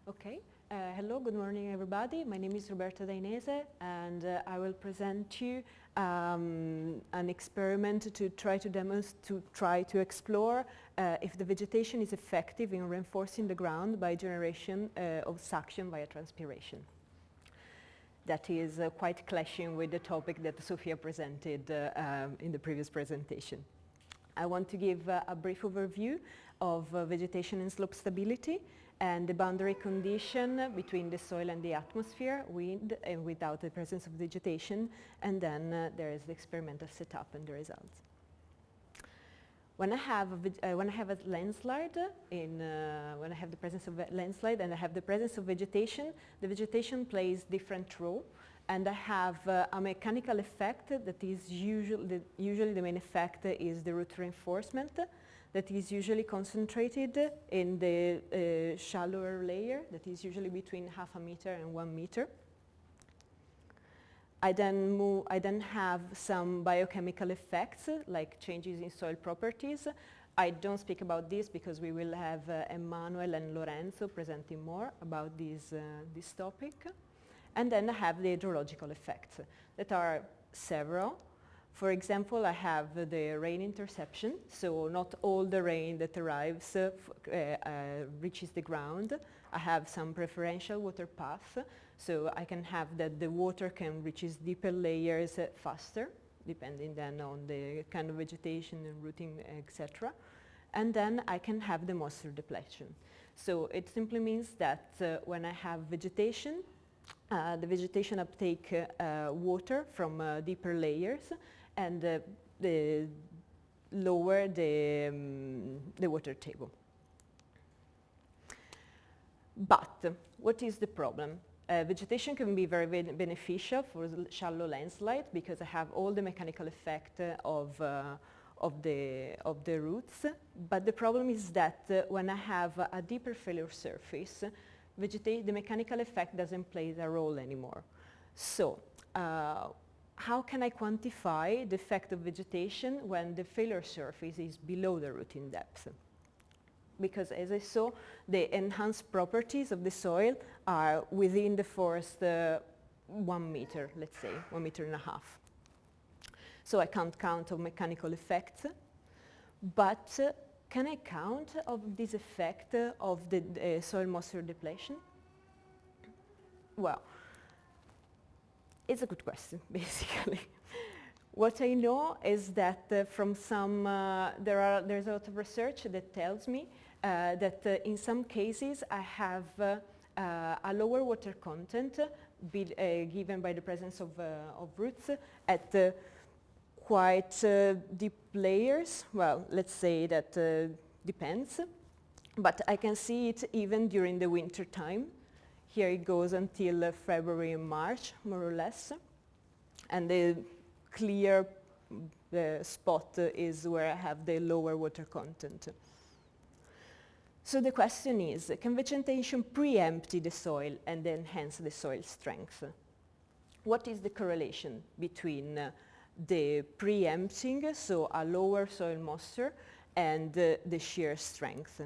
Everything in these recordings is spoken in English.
Okay. Hello, good morning everybody. My name is Roberta Dainese and I will present to you an experiment to try to explore if the vegetation is effective in reinforcing the ground by generation of suction via transpiration. That is quite clashing with the topic that Sofia presented in the previous presentation. I want to give a brief overview of vegetation and slope stability and the boundary condition between the soil and the atmosphere with and without the presence of vegetation, and then there is the experimental setup and the results. When I have a landslide, when I have the presence of a landslide and I have the presence of vegetation, the vegetation plays different role, and I have a mechanical effect that is usually the main effect is the root reinforcement that is usually concentrated in the shallower layer that is usually between 0.5 meter and 1 meter. I then have some biochemical effects like changes in soil properties. I don't speak about this because we will have Emmanuel and Lorenzo presenting more about this topic. And then I have the hydrological effects that are several. For example, I have the rain interception, so not all the rain that arrives reaches the ground. I have some preferential water path, so I can have that the water can reach deeper layers faster, depending then on the kind of vegetation and rooting, etc. And then I can have the moisture depletion. So it simply means that when I have vegetation, the vegetation uptake water from deeper layers and lower the water table. But what is the problem? Vegetation can be very beneficial for shallow landslides because I have all the mechanical effect of the roots. But the problem is that when I have a deeper failure surface, the mechanical effect doesn't play a role anymore. So how can I quantify the effect of vegetation when the failure surface is below the rooting depth? Because as I saw, the enhanced properties of the soil are within the first 1 meter, let's say, 1.5 meters. So I can't count on mechanical effects, but can I count of this effect of the soil moisture depletion? Well, it's a good question, basically. What I know is that from some, there's a lot of research that tells me that in some cases I have a lower water content given by the presence of roots at quite deep layers. Well, let's say that depends, but I can see it even during the winter time. Here it goes until February and March, more or less, and the clear spot is where I have the lower water content. So the question is, can vegetation pre-empty the soil and enhance the soil strength? What is the correlation between the pre-emptying, so a lower soil moisture, and the shear strength?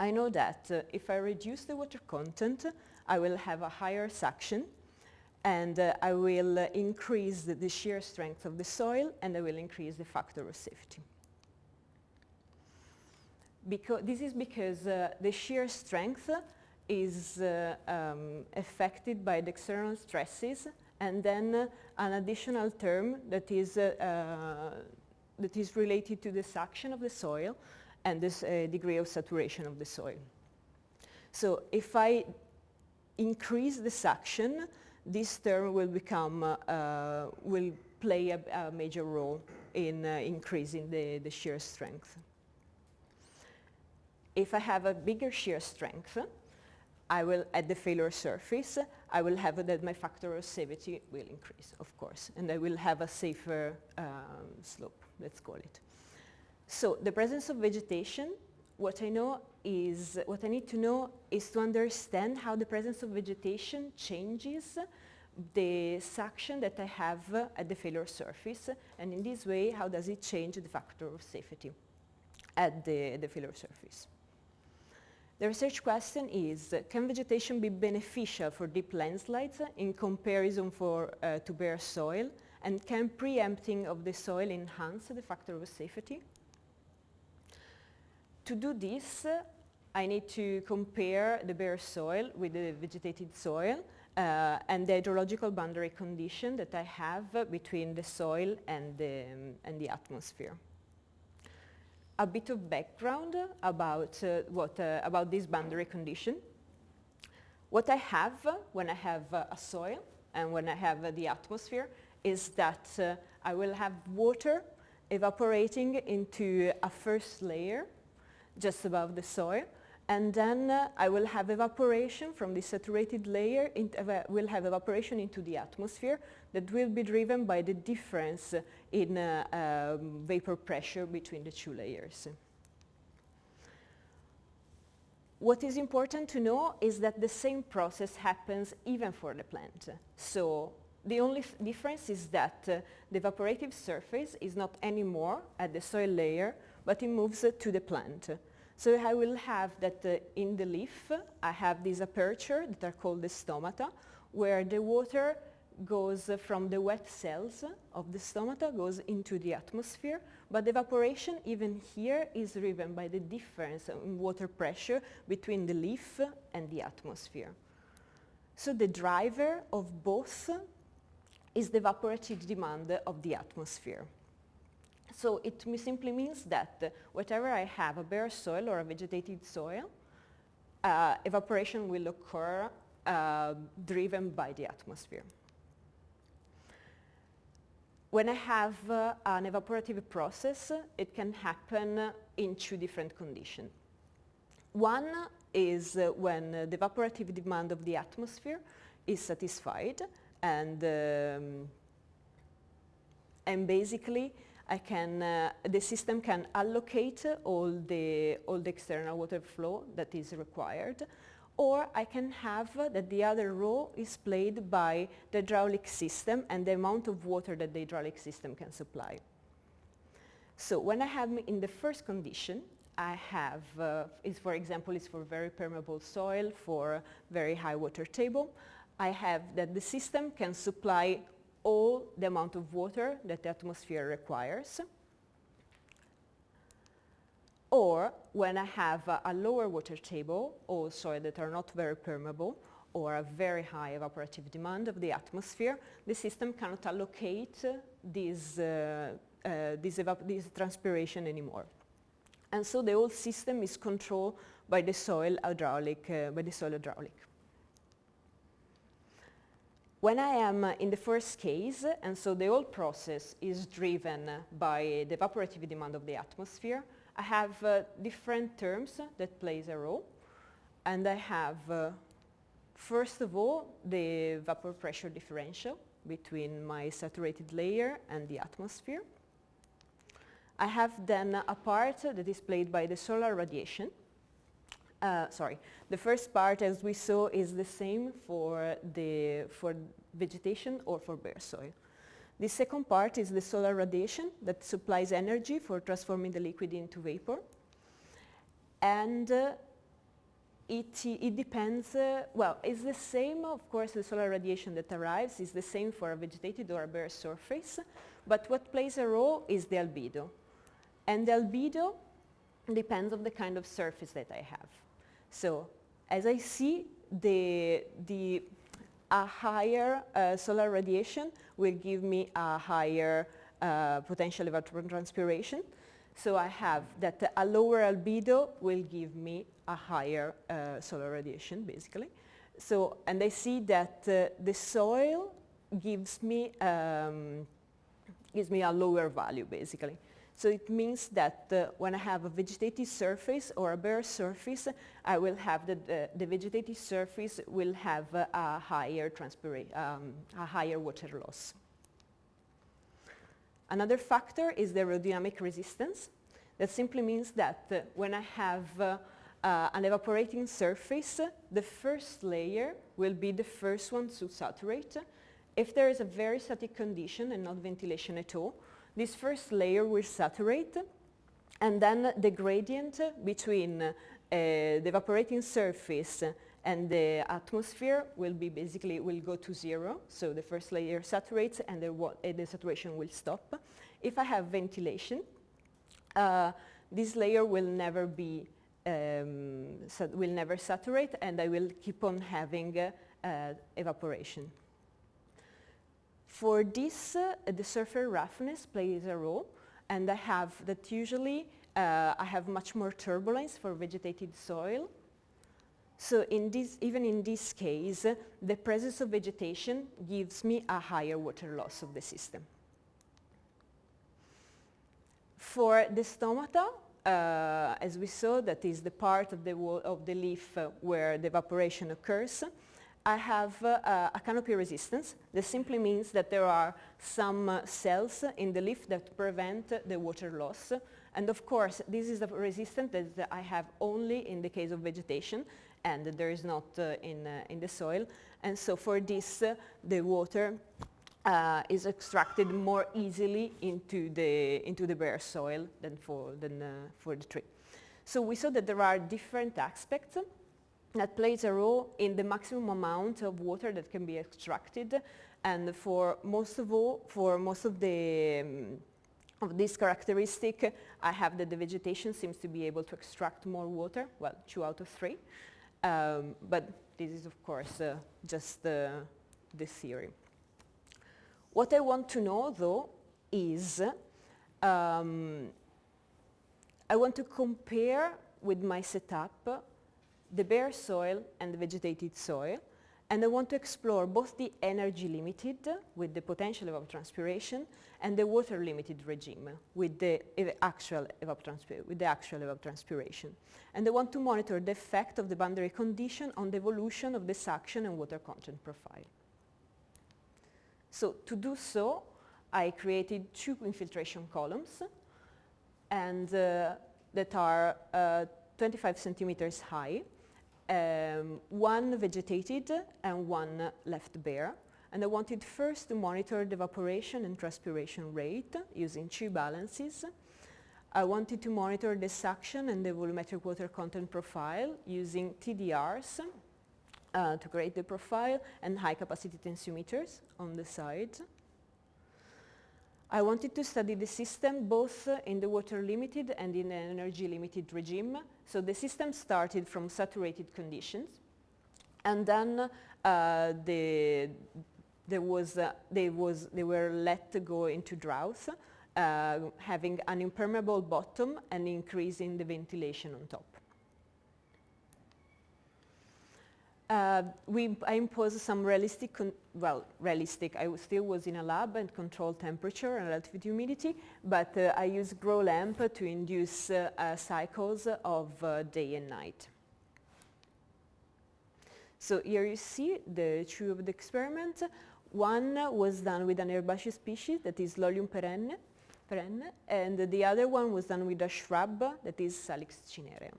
I know that if I reduce the water content, I will have a higher suction, and I will increase the shear strength of the soil, and I will increase the factor of safety. This is because the shear strength is affected by the external stresses, and then an additional term that is related to the suction of the soil and this degree of saturation of the soil. So if I increase the suction, this term will play a major role in increasing the shear strength. If I have a bigger shear strength, I will, at the failure surface, I will have that my factor of safety will increase, of course, and I will have a safer slope, let's call it. So the presence of vegetation, what I need to know is to understand how the presence of vegetation changes the suction that I have at the failure surface, and in this way, how does it change the factor of safety at the failure surface. The research question is, can vegetation be beneficial for deep landslides in comparison to bare soil? And can preempting of the soil enhance the factor of safety? To do this, I need to compare the bare soil with the vegetated soil and the hydrological boundary condition that I have between the soil and the atmosphere. A bit of background about about this boundary condition. What I have when I have a soil and when I have the atmosphere is that I will have water evaporating into a first layer just above the soil, and then I will have evaporation from the saturated layer, will have evaporation into the atmosphere that will be driven by the difference in vapor pressure between the two layers. What is important to know is that the same process happens even for the plant. So the only difference is that the evaporative surface is not anymore at the soil layer, but it moves to the plant. So I will have that in the leaf, I have this aperture that are called the stomata, where the water goes from the wet cells of the stomata, goes into the atmosphere, but the evaporation even here is driven by the difference in water pressure between the leaf and the atmosphere. So the driver of both is the evaporative demand of the atmosphere. So it simply means that whatever I have, a bare soil or a vegetated soil, evaporation will occur driven by the atmosphere. When I have an evaporative process, it can happen in two different conditions. One is when the evaporative demand of the atmosphere is satisfied, and basically the system can allocate all the external water flow that is required, or I can have that the other role is played by the hydraulic system and the amount of water that the hydraulic system can supply. So when I have in the first condition, I have, for example, it's for very permeable soil, for very high water table, I have that the system can supply all the amount of water that the atmosphere requires. Or when I have a lower water table, or soil that are not very permeable, or a very high evaporative demand of the atmosphere, the system cannot allocate this transpiration anymore. And so the whole system is controlled by the soil hydraulic. When I am in the first case, and so the whole process is driven by the evaporative demand of the atmosphere, I have different terms that plays a role. And I have, first of all, the vapor pressure differential between my saturated layer and the atmosphere. I have then a part that is played by the solar radiation. The first part, as we saw, is the same for vegetation or for bare soil. The second part is the solar radiation that supplies energy for transforming the liquid into vapor. And it depends, it's the same, of course, the solar radiation that arrives is the same for a vegetated or a bare surface, but what plays a role is the albedo. And the albedo depends on the kind of surface that I have. So, as I see, a higher solar radiation will give me a higher potential evapotranspiration. So I have that a lower albedo will give me a higher solar radiation, basically. So, and I see that the soil gives me a lower value, basically. So it means that when I have a vegetated surface or a bare surface, I will have the vegetated surface will have a higher water loss. Another factor is the aerodynamic resistance. That simply means that when I have an evaporating surface, the first layer will be the first one to saturate. If there is a very static condition and not ventilation at all, this first layer will saturate, and then the gradient between the evaporating surface and the atmosphere will go to zero. So the first layer saturates and the saturation will stop. If I have ventilation, this layer will never saturate, and I will keep on having evaporation. For this, the surface roughness plays a role, and I have that usually I have much more turbulence for vegetated soil. So even in this case, the presence of vegetation gives me a higher water loss of the system. For the stomata, as we saw, that is the part of the leaf where the evaporation occurs, I have a canopy resistance. That simply means that there are some cells in the leaf that prevent the water loss. And of course, this is a resistance that I have only in the case of vegetation, and there is not in the soil. And so for this, the water is extracted more easily into the bare soil than for the tree. So we saw that there are different aspects that plays a role in the maximum amount of water that can be extracted, and for most of this characteristic, I have that the vegetation seems to be able to extract more water, well, 2 out of 3, but this is of course just the theory. What I want to know though is, I want to compare with my setup the bare soil and the vegetated soil, and I want to explore both the energy limited with the potential evapotranspiration and the water limited regime with the actual evapotranspiration. And I want to monitor the effect of the boundary condition on the evolution of the suction and water content profile. So to do so, I created 2 infiltration columns, and that are 25 centimeters high, 1 vegetated and 1 left bare. And I wanted first to monitor the evaporation and transpiration rate using 2 balances. I wanted to monitor the suction and the volumetric water content profile using TDRs to create the profile, and high capacity tensiometers on the sides. I wanted to study the system both in the water limited and in the energy limited regime. So the system started from saturated conditions, and then they were let to go into drought, having an impermeable bottom and increasing the ventilation on top. I imposed some realistic, I still was in a lab and controlled temperature and relative humidity, but I used grow lamp to induce cycles of day and night. So here you see the 2 of the experiment. One was done with an herbaceous species, that is Lolium perenne, and the other one was done with a shrub, that is Salix cinerea.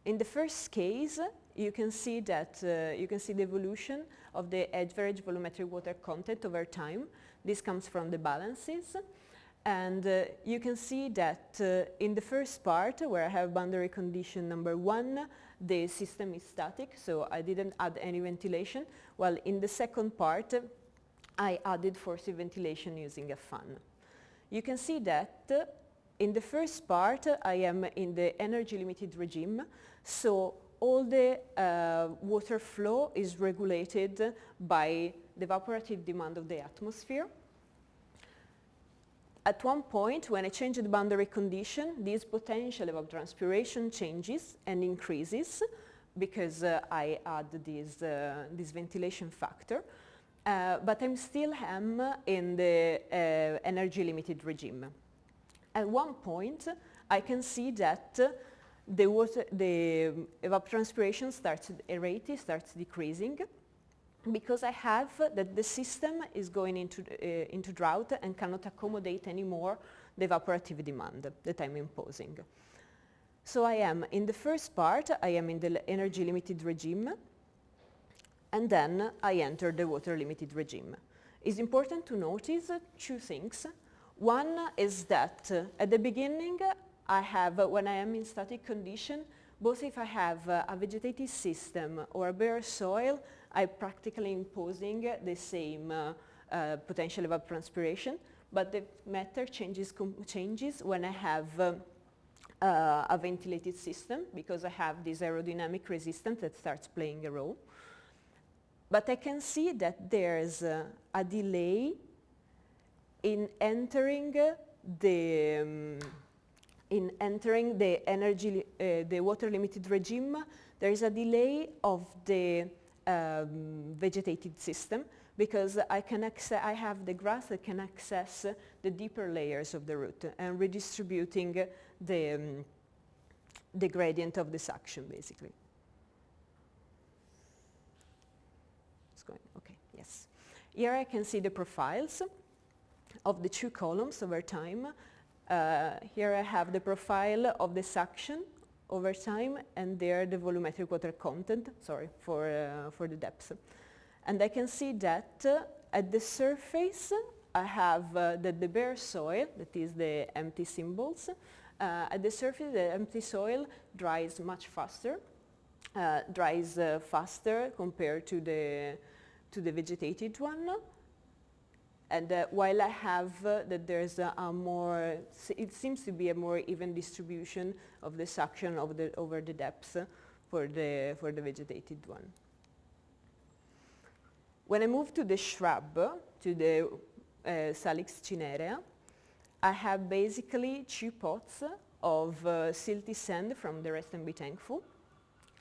In the first case, you can see that the evolution of the average volumetric water content over time. This comes from the balances, and you can see that in the first part, where I have boundary condition number 1, the system is static, so I didn't add any ventilation, while in the second part, I added forced ventilation using a fan. You can see that in the first part, I am in the energy limited regime, so all the water flow is regulated by the evaporative demand of the atmosphere. At one point, when I change the boundary condition, this potential evapotranspiration changes and increases because I add this ventilation factor, but I'm still in the energy limited regime. At one point, I can see that the evapotranspiration rate starts decreasing, because I have that the system is going into drought and cannot accommodate anymore the evaporative demand that I'm imposing. So I am in the first part, I am in the energy limited regime, and then I enter the water limited regime. It's important to notice 2 things. One is that at the beginning, I have, when I am in static condition, both if I have a vegetated system or a bare soil, I'm practically imposing the same potential evapotranspiration, but the matter changes when I have a ventilated system, because I have this aerodynamic resistance that starts playing a role. But I can see that there's a delay in entering the energy, the water limited regime. There is a delay of the vegetated system, because I have the grass that can access the deeper layers of the root and redistributing the gradient of the suction, basically. It's going, okay, yes. Here I can see the profiles of the two columns over time. Here I have the profile of the suction over time, and there the volumetric water content, sorry, for the depth. And I can see that at the surface I have the bare soil, that is the empty symbols. At the surface, the empty soil dries much faster, faster compared to the vegetated one. And while I have that there's a more, it seems to be a more even distribution of the suction over the depths for the vegetated one. When I move to the shrub, to the Salix cinerea, I have basically 2 pots of silty sand from the rest and be thankful.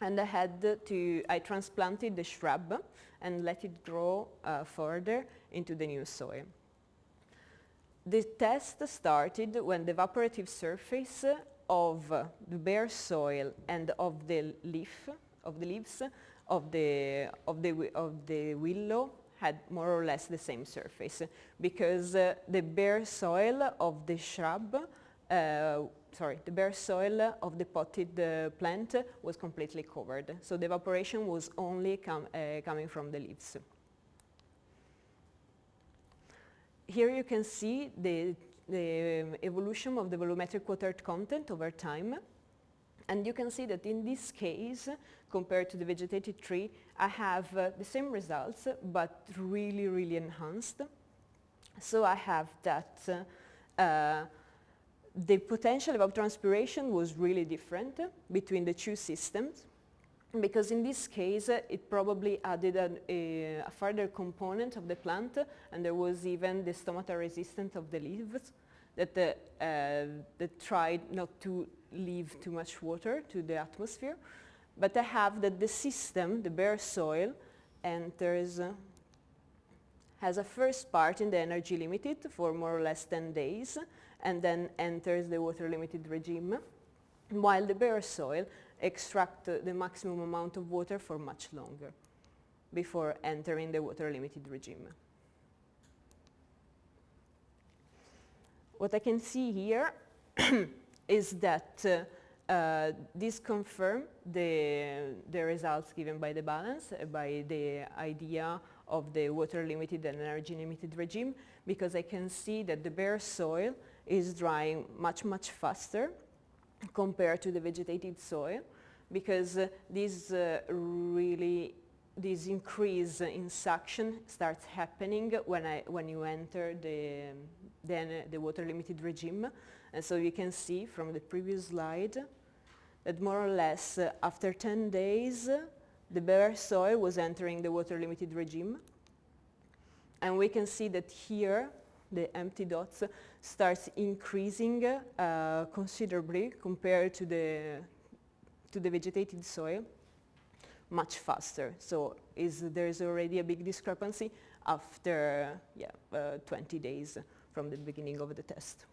And I transplanted the shrub and let it grow further into the new soil. The test started when the evaporative surface of the bare soil and of the leaves of the willow had more or less the same surface, because the bare soil of the shrub, the bare soil of the potted plant was completely covered. So the evaporation was only coming from the leaves. Here you can see the evolution of the volumetric water content over time. And you can see that in this case, compared to the vegetated tree, I have the same results, but really, really enhanced. So I have that the potential evapotranspiration was really different between the 2 systems, because in this case it probably added a further component of the plant, and there was even the stomata resistance of the leaves that tried not to leave too much water to the atmosphere. But I have that the system, the bare soil, has a first part in the energy limited for more or less 10 days, and then enters the water limited regime, while the bare soil extracts the maximum amount of water for much longer before entering the water limited regime. What I can see here is that this confirms the results given by the balance, by the idea of the water limited and energy limited regime, because I can see that the bare soil is drying much, much faster compared to the vegetated soil, because this increase in suction starts happening when you enter the water limited regime. And so you can see from the previous slide that more or less after 10 days the bare soil was entering the water limited regime. And we can see that here the empty dots starts increasing considerably compared to the vegetated soil, much faster. So there is already a big discrepancy after 20 days from the beginning of the test.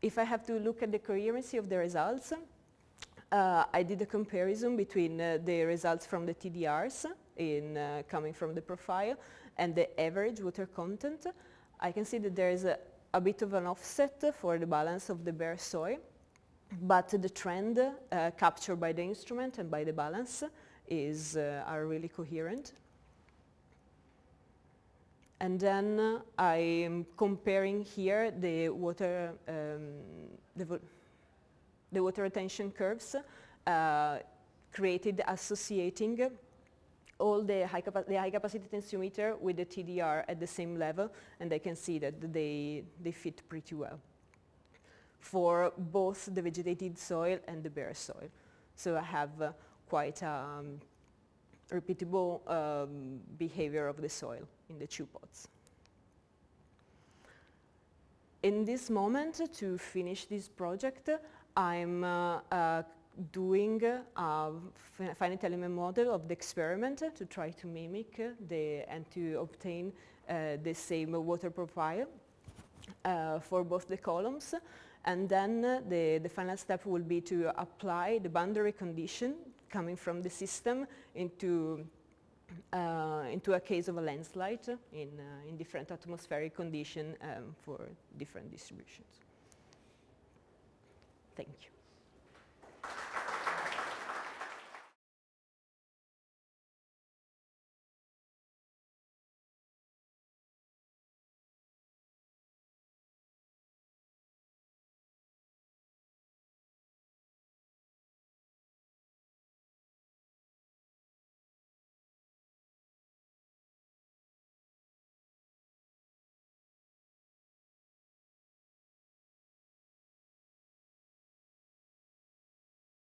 If I have to look at the coherency of the results, I did a comparison between the results from the TDRs coming from the profile and the average water content. I can see that there is a bit of an offset for the balance of the bare soil, but the trend captured by the instrument and by the balance are really coherent. And then I'm comparing here the water retention curves created associating all the high capacity tensiometer with the TDR at the same level, and I can see that they fit pretty well for both the vegetated soil and the bare soil. So I have quite a repeatable behavior of the soil in the two pots. In this moment, to finish this project, I'm doing a finite element model of the experiment to try to mimic and to obtain the same water profile for both the columns. And then the final step will be to apply the boundary condition coming from the system into a case of a landslide in different atmospheric conditions for different distributions. Thank you.